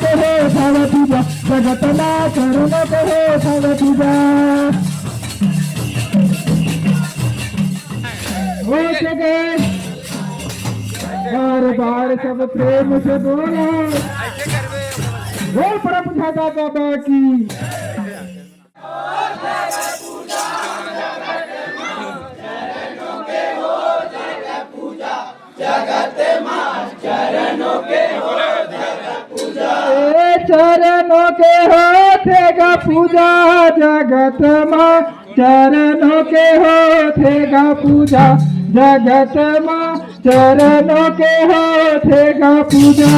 के हो भाव पूजा जगत माँ चरण के हो भाव पूजा हो सके बार बार सब प्रेम से बोलो बोल प्रभु दादा बाबा की चरणों के होतेगा पूजा जगत माँ चरणों के होतेगा पूजा जगत माँ चरणों के होतेगा पूजा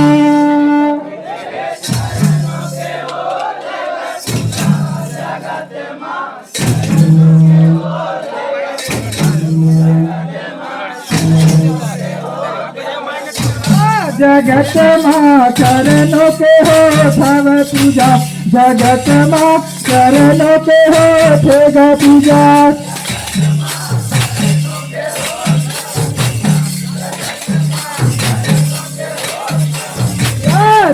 जगत माँ चरणों के हो भव पूजा जगत माँ चरणों के हो थेगा पूजा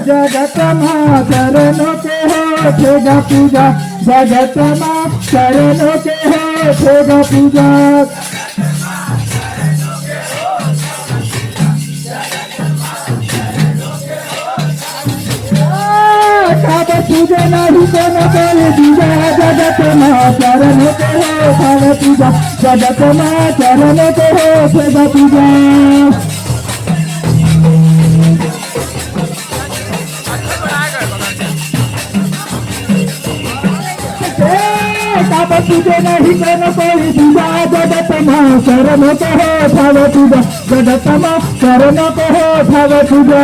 जगत माँ चरणों के हो थेगा पूजा जगत माँ चरणों के हो थेगा पूजा पूजा नहीं कोन करे पूजा जगत माँ चरण के हो भाव पूजा जगत माँ चरण के हो सेवा पूजा पूजे नहीं कोन करे पूजा जगत माँ चरण के हो भाव पूजा जगत माँ चरण के हो भाव पूजा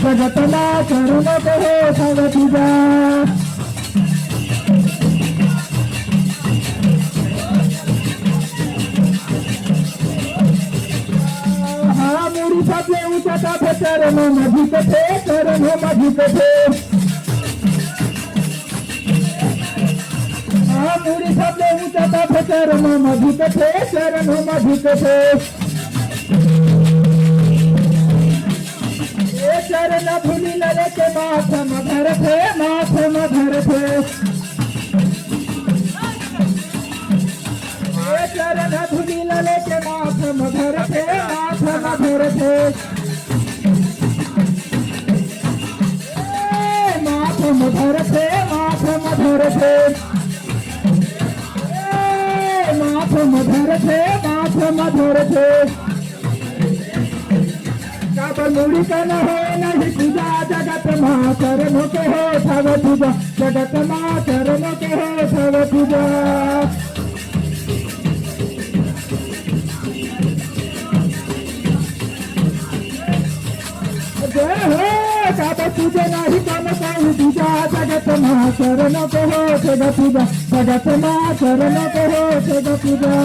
जगत माँ चरण के हो भाव पूजा हाँ मेरी सबसे ऊंचा था चरणों में झुके थे चरणों में झुके थे हाँ मेरी सबसे ऊंचा था चरणों में झुके थे चरणों में झुके थे चरण भूलि लगे के माथ मधर थे चरण भूलि लगे के माथ मधर थे माथ मधर थे मुड़ी का न हो नहीं पूजा जगत माँ चरणों के हो भव पूजा जगत माँ चरणों के हो भव पूजा जय हो काबा पूजे नहीं कम कहीं पूजा जगत माँ चरणों के हो जगत पूजा जगत माँ चरणों के हो जगत पूजा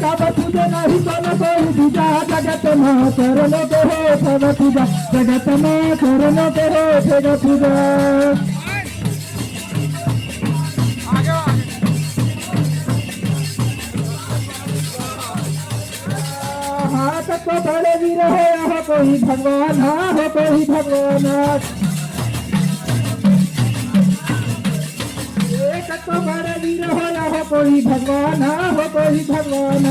काबा पूजे नहीं कम कहीं पूजा जगत माँ चरणों के हो भव पूजा जगत माँ चरणों के हो जगत पूजा हाथ को बड़े वीर हो कोई भगवान हो कोई भगवान एक तो बड़े वीर हो कोई भगवान हो कोई भगवान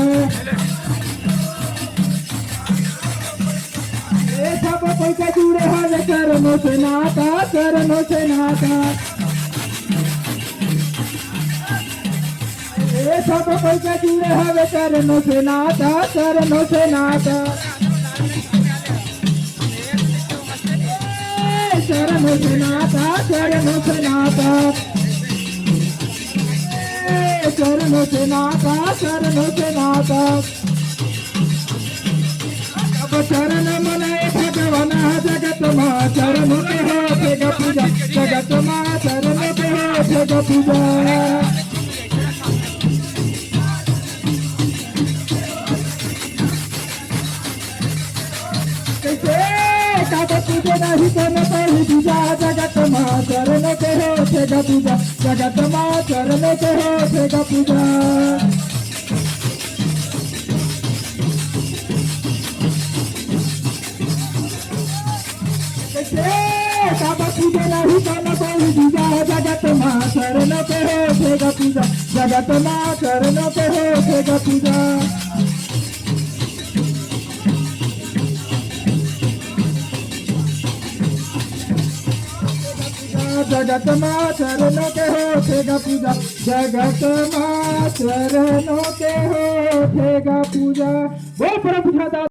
ये सब कोई के जुड़े हो चरणों से नाता ये सब कोई के जुड़े हो चरणों से नाता चरणों से नाता चरणों से नाता चरणों से नाता अब चरण मनाए भगवान जगत माँ चरणों के हो पूजा जगत माँ चरणों के हो पूजा कैसे पूजे नहीं कोनो कोई दूजा जगत माँ चरण के होठेगा पूजा जगत माँ चरण के होठेगा पूजा बाबा पूजे नहीं कोनो कोई दूजा जगत माँ चरण के होठेगा पूजा जगत माँ चरण के होठेगा पूजा जगत माँ चरणों के होठेगा पूजा जगत माँ चरणों के होठेगा पूजा वो परम पूजा